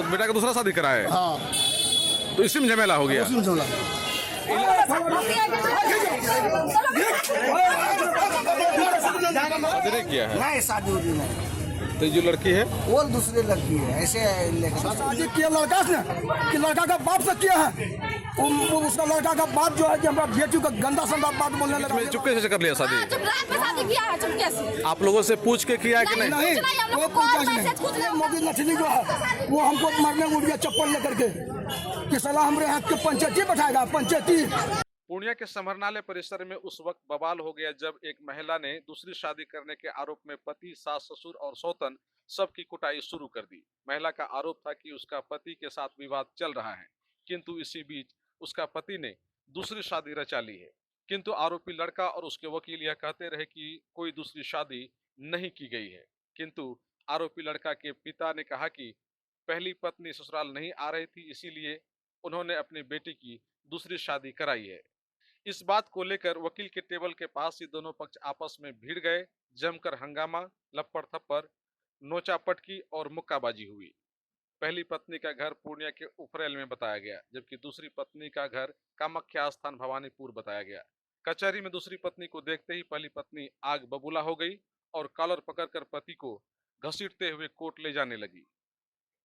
बेटा का दूसरा शादी करा है? हाँ, तो इसी में झमेला हो गया। उसी में झमेला। शादी नहीं किया है? नहीं, शादी उदी नहीं। तो ये जो लड़की है वो दूसरी लड़की है, ऐसे शादी किया लड़का से कि लड़का का बाप से किया है। उसका लड़का का बाप जो है कि हमारा बेटी का गंदा संदा बात बोलने लगा। इसमें चुपके से कर लिया शादी? जब रात में शादी किया है चुपके से। आप लोगों से पूछ के किया कि नहीं? नहीं, कोई पूछा नहीं। ये मोदी लठनी जो है वो हमको मारने उड़ गया चप्पल लेकर के कि साला हमारे हाथ के पंचायती बैठाएगा, पंचायती। पूर्णिया के समरनालय परिसर में उस वक्त बवाल हो गया जब एक महिला ने दूसरी शादी करने के आरोप में पति, सास, ससुर और सौतन सबकी कुटाई शुरू कर दी। महिला का आरोप था कि उसका पति के साथ विवाद चल रहा है, किंतु इसी बीच उसका पति ने दूसरी शादी रचा ली है। किंतु आरोपी लड़का और उसके वकील यह कहते रहे कि कोई दूसरी शादी नहीं की गई है। किंतु आरोपी लड़का के पिता ने कहा कि पहली पत्नी ससुराल नहीं आ रही थी, इसीलिए उन्होंने अपनी बेटी की दूसरी शादी कराई है। इस बात को लेकर वकील के टेबल के पास ही दोनों पक्ष आपस में भिड़ गए। जमकर हंगामा, लपड़ थप्पड़, नोचापटकी और मुक्काबाजी हुई। पहली पत्नी का घर पूर्णिया के उफरेल में बताया गया, जबकि दूसरी पत्नी का घर कामाख्या स्थान भवानीपुर बताया गया। कचहरी में दूसरी पत्नी को देखते ही पहली पत्नी आग बबूला हो गई और कॉलर पकड़कर पति को घसीटते हुए कोर्ट ले जाने लगी।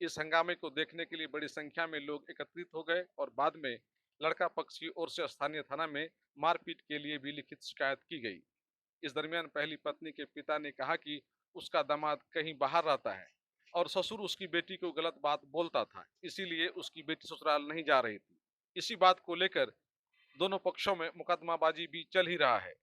इस हंगामे को देखने के लिए बड़ी संख्या में लोग एकत्रित हो गए और बाद में लड़का पक्ष की ओर से स्थानीय थाना में मारपीट के लिए भी लिखित शिकायत की गई। इस दरमियान पहली पत्नी के पिता ने कहा कि उसका दामाद कहीं बाहर रहता है और ससुर उसकी बेटी को गलत बात बोलता था, इसीलिए उसकी बेटी ससुराल नहीं जा रही थी। इसी बात को लेकर दोनों पक्षों में मुकदमाबाजी भी चल ही रहा है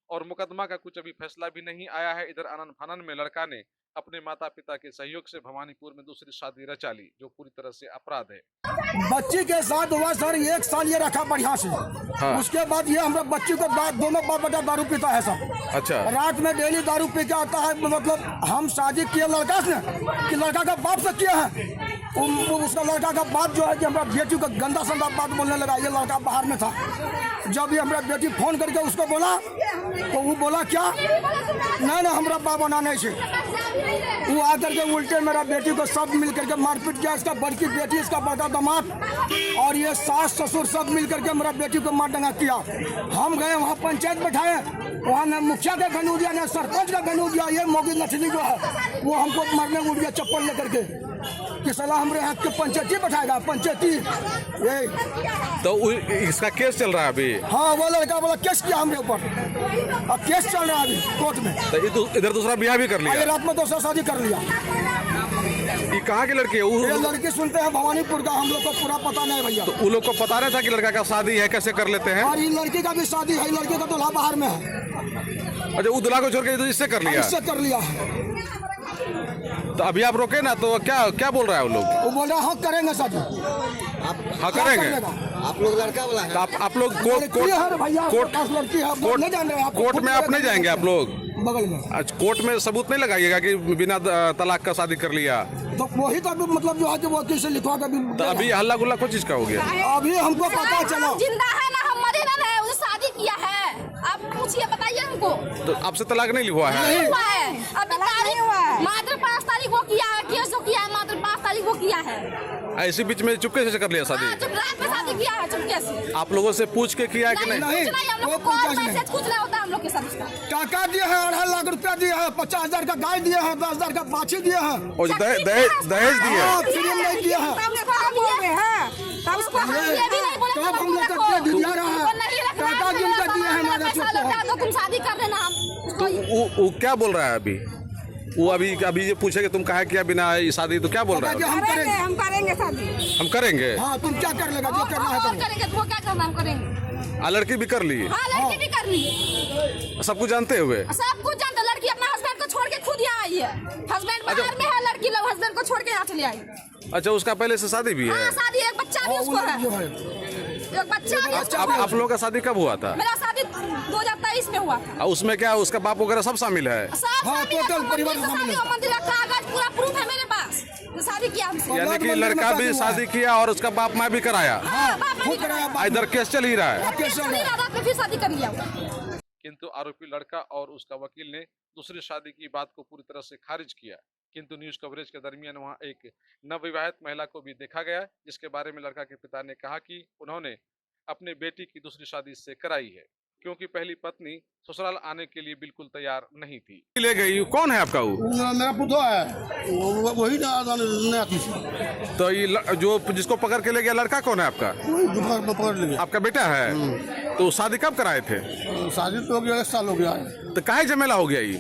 और मुकदमा का कुछ अभी फैसला भी नहीं आया है। इधर आनन फानन में लड़का ने अपने माता पिता के सहयोग से भवानीपुर में दूसरी शादी रचा ली, जो पूरी तरह से अपराध है। बच्ची के साथ हुआ सर 1 साल ये रखा बढ़िया से। हाँ। उसके बाद ये हमारे बच्ची को दोनों बाप बेटा दारू पीता है सब। अच्छा। रात में डेली दारू पी के आता है। मतलब हम शादी किए लड़का से कि लड़का का बाप से किया है। उसका लड़का का बाप जो है कि हमारा बेटी का गंदा संदा बात बोलने लगा। ये लड़का बाहर में था। जब ये हमारा बेटी फोन करके उसको बोला तो वो बोला क्या, नहीं हमारा बाप बना नहीं से। वो आकर के उल्टे मेरा बेटी को सब मिल करके मारपीट किया। इसका बड़की बेटी, इसका बड़ा दामाद और ये सास ससुर सब मिल करके मेरा बेटी को मार दंगा किया। हम गए वहाँ पंचायत बैठाए, वहाँ न मुखिया का गनू दिया न सरपंच का गनू दिया। ये मोगी लठनी जो है वो हमको मारने उड़ गया चप्पल लेकर के कि साला हमारे हाथ के पंचायती बैठाएगा, पंचायती। तो इसका केस चल रहा है अभी? हाँ, वो लड़का बोला केस किया हमारे ऊपर। अब केस चल रहा है अभी कोर्ट में। तो इधर दूसरा ब्याह भी कर लिया? रात में दूसरा शादी कर लिया। ये कहाँ की लड़की है? ये लड़की सुनते हैं भवानीपुर का, हम लोग को पूरा पता नहीं भैया। तो उन लोग को पता नहीं था कि लड़का का शादी है, कैसे कर लेते हैं? और ये लड़की का भी शादी है। लड़के का दूल्हा बाहर में है। अच्छा, वो दूल्हा को छोड़ के तो इससे कर लिया? इससे कर लिया। तो अभी आप रोके ना, तो क्या बोल रहा है वो लोग? वो बोल रहा है हाँ करेंगे शादी। हाँ करेंगे। आप लोग लड़का वाला है। तो आप लोग कोर्ट में आप नहीं जाएंगे? आप लोग बगल में कोर्ट में सबूत नहीं लगाइएगा कि बिना तलाक का शादी कर लिया? तो वही तो अभी मतलब जो है कि वो किसे लिखवा कर। तो अभी हल्ला गुल्ला कुछ चीज का हो गया? अभी हमको पता चला जिंदा है ना, हम मरे ना है, उसने शादी किया है। आप पूछिए, बताइए हमको। तो आपसे तलाक नहीं हुआ है? नहीं हुआ है। अभी तारीख मात्र 5 तारीख को किया है, केस जो किया है मात्र 5 तारीख को किया है। ऐसी बीच में चुपके से कर लिया शादी? जब रात में शादी किया है चुपके से। आप लोगों से पूछ के किया है कि नहीं? नहीं, हम लोग को कॉल मैसेज कुछ नहीं होता हम लोग के साथ। उसका टाका दिए हैं, 2.5 लाख रुपया दिए हैं, 50,000 का गाय दिए हैं, 10,000 का बाछी दिए हैं और दहेज दिए हैं? फ्री में नहीं दिए हैं। तब हम लोग का दिया रहा है। टाका जिनका दिए हैं हमारे तो तुम शादी कर देना। तो वो क्या बोल रहा है अभी? वो अभी ये पूछेगा तुम कहा किया बिना शादी, तो क्या बोल रहा है? हम करेंगे शादी। हम करेंगे। हाँ, तुम क्या कर लेगा? जो करना है करेंगे। तो क्या करना हम करेंगे। लड़की भी कर ली? हाँ, लड़की भी कर ली। सब कुछ जानते हुए? सब कुछ जानते। लड़की अपना हस्बैंड को छोड़ के खुद यहाँ आई है। हस्बैंड बाहर में है, लड़की लोग हस्बैंड को छोड़ के यहाँ चली आई। अच्छा, उसका पहले से शादी भी है? हाँ, शादी, एक बच्चा भी उसको है। एक बच्चा भी उसको है। आप लोगों का शादी कब हुआ था? मेरा शादी 2023 में हुआ था। उसमें क्या उसका बाप वगैरह सब शामिल है? हाँ, टोटल परिवार शामिल है। मंदिर का कागज पूरा प्रूफ है मेरे पास। शादी किया हमसे। यानी कि लड़का भी शादी किया और उसका बाप माँ भी कराया? इधर केस चल ही रहा है। फिर शादी कर लिया। किंतु आरोपी लड़का और उसका वकील ने दूसरी शादी की बात को पूरी तरह से खारिज किया, किंतु न्यूज कवरेज के दरमियान वहां एक नवविवाहित महिला को भी देखा गया, जिसके बारे में लड़का के पिता ने कहा कि उन्होंने अपने बेटी की दूसरी शादी इससे कराई है, क्योंकि पहली पत्नी ससुराल आने के लिए बिल्कुल तैयार नहीं थी। ले गई, कौन है आपका वो? मेरा पुतला है, वही नया चीज। तो ये जो जिसको पकड़ के ले गया लड़का कौन है आपका? वही पकड़ ले गया। आपका बेटा है? तो शादी कब कराए थे? शादी तो हो गया 1 साल हो गया है। तो काहे झमेला हो गया ये?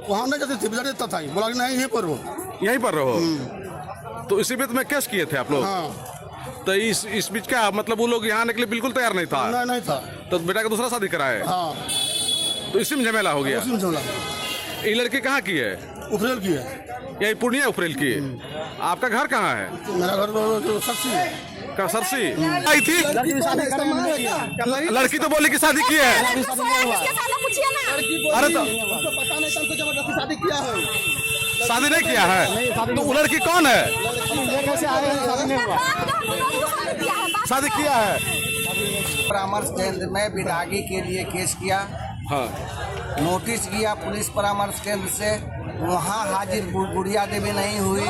वहाँ नहीं जाते थे, बेचारे था बोला कि नहीं यहीं पर हो। यहीं पर रहो? तो इसी बीच में केस किए थे आप लोग? हाँ। तो इस बीच क्या मतलब वो लोग यहाँ आने के लिए बिल्कुल तैयार नहीं था? नहीं था। तो बेटा का दूसरा शादी कराए? हाँ। तो इसी में झमेला हो गया? उसी में झमेला। ये लड़की कहाँ की है? उफरेल की है। यही पूर्णिया उफरेल की? आपका घर कहाँ है? मेरा घर तो सरसी है। का सरसी आई थी? लड़की तो बोली कि शादी की है। अरे तो पता नहीं चलता, जबरदस्ती शादी किया है। शादी नहीं किया है? तो वो लड़की कौन है? शादी किया है? परामर्श केंद्र में विदागी के लिए केस किया। हाँ। नोटिस किया पुलिस परामर्श केंद्र से, वहाँ हाजिर गुड़िया देवी नहीं हुई,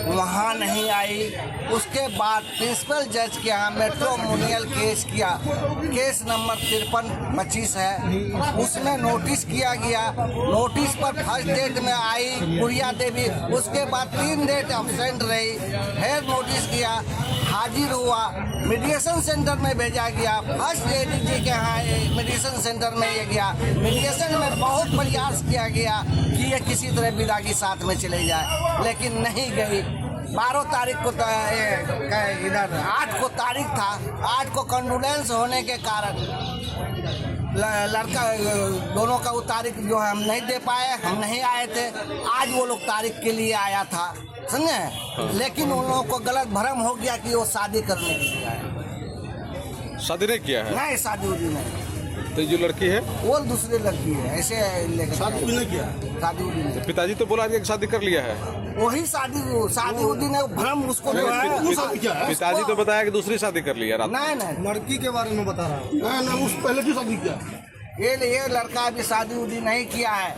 वहाँ नहीं आई। उसके बाद प्रिंसिपल जज के यहाँ मैट्रिमोनियल केस किया, केस नंबर 5325 है। उसमें नोटिस किया गया, नोटिस पर फर्स्ट डेट में आई गुड़िया देवी, उसके बाद 3 डेट अब्सेंट रही। फिर नोटिस किया, हाजिर हुआ, मीडिएशन सेंटर में भेजा गया। फर्स्ट डेट जी के यहाँ मीडिएशन सेंटर में ये गया। मीडिएशन में बहुत प्रयास किया गया कि ये किसी तरह विदागी साथ में चले जाए, लेकिन नहीं गई। 12 तारीख को इधर 8 को तारीख था, 8 को कंडोलेंस होने के कारण लड़का दोनों का वो तारीख जो है हम नहीं दे पाए, हम नहीं आए थे। आज वो लोग तारीख के लिए आया था, समझे? लेकिन उन लोगों को गलत भ्रम हो गया कि वो शादी करने के लिए आया। शादी नहीं किया है? नहीं, शादी उदी नहीं। तो जो लड़की है वो दूसरी लड़की है, ऐसे लेकर शादी नहीं किया। शादी उदी नहीं। पिताजी तो बोला कि शादी कर लिया है। वही शादी उदी नहीं, भ्रम उसको जो है। पिताजी तो बताया कि दूसरी शादी कर लिया रात। नहीं, लड़की के बारे में बता रहा हूँ। नहीं, उस पहले की शादी किया। ये लड़का अभी शादी उदी नहीं किया है।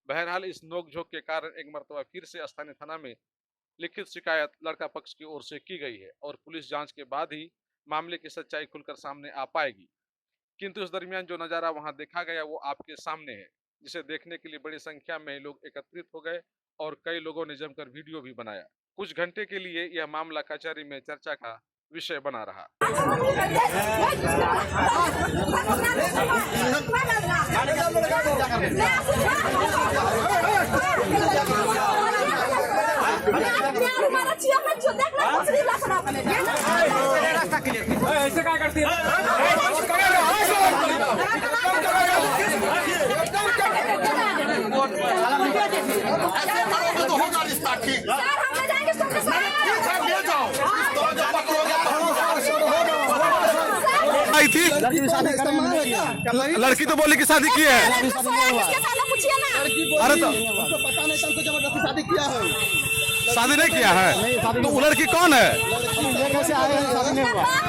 बहरहाल इस नोकझोंक के कारण एक मरतबा फिर से स्थानीय थाना में लिखित शिकायत लड़का पक्ष की ओर से की गई है और पुलिस जांच के बाद ही मामले की सच्चाई खुलकर सामने आ पाएगी। किंतु इस दरमियान जो नज़ारा वहां देखा गया वो आपके सामने है, जिसे देखने के लिए बड़ी संख्या में लोग एकत्रित हो गए और कई लोगों ने जमकर वीडियो भी बनाया। कुछ घंटे के लिए यह मामला कचहरी में चर्चा का विषय बना रहा। ऐसे क्या करती है? आई थी? लड़की तो बोली कि शादी की है। अरे तो पता नहीं चलता, जबरदस्ती शादी किया है। शादी नहीं किया है? तो वो लड़की कौन है?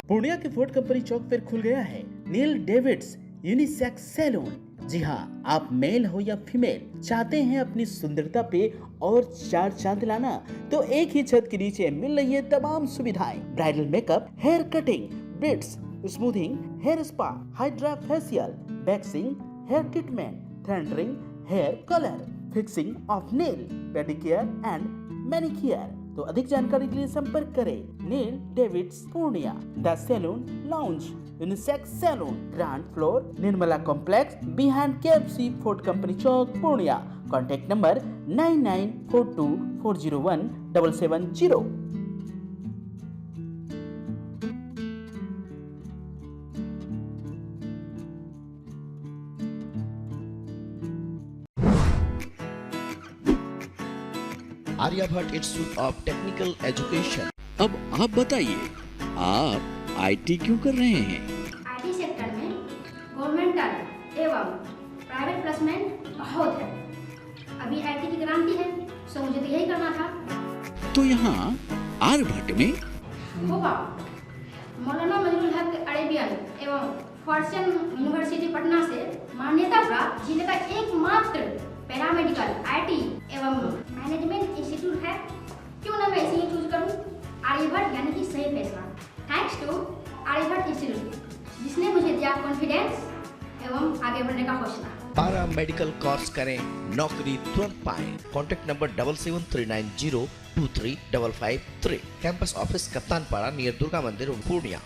पूर्णिया के फोर्ड कंपनी चौक पर खुल गया है नील डेविड्स यूनिसेक्स सैलून। जी हाँ, आप मेल हो या फीमेल चाहते हैं अपनी सुंदरता पे और 4 चांद लाना, तो एक ही छत के नीचे मिल रही है तमाम सुविधाएं। Bridal makeup, hair cutting, braids, smoothing, hair spa, hydra facial, waxing, hair treatment, threading, hair colour, fixing off nail, pedicure and manicure. तो अधिक जानकारी के लिए संपर्क करें Neel Davids Purnia, the salon lounge unisex salon, ground floor, Nirmala complex, behind KFC, Ford company चौक, Purnia. Contact number 9942401770। Aryabhatta institute of technical education. अब आप बताइए, आप IT क्यों कर रहे हैं? IT सेक्टर में गवर्नमेंटल एवं प्राइवेट प्लेसमेंट बहुत है। अभी IT की क्रांति है, सो मुझे तो यही करना था। तो यहाँ आर्यभट्ट में होगा मौलाना मजरूल हक अरेबियन एवं फॉर्च्यून यूनिवर्सिटी पटना से मान्यता प्राप्त जिले का एकमात्र पैरामेडिकल IT एवं मैनेजमेंट इंस्टीट्यूट है। फैसला। थैंक्स टू आर्यभट्ट इंस्टीट्यूट जिसने मुझे दिया कॉन्फिडेंस एवं आगे बढ़ने का हौसला। पारा मेडिकल कोर्स करें, नौकरी तुरंत पाएं। Contact number 7739023553। Campus office Kaptanpara near Durga Mandir Purnia.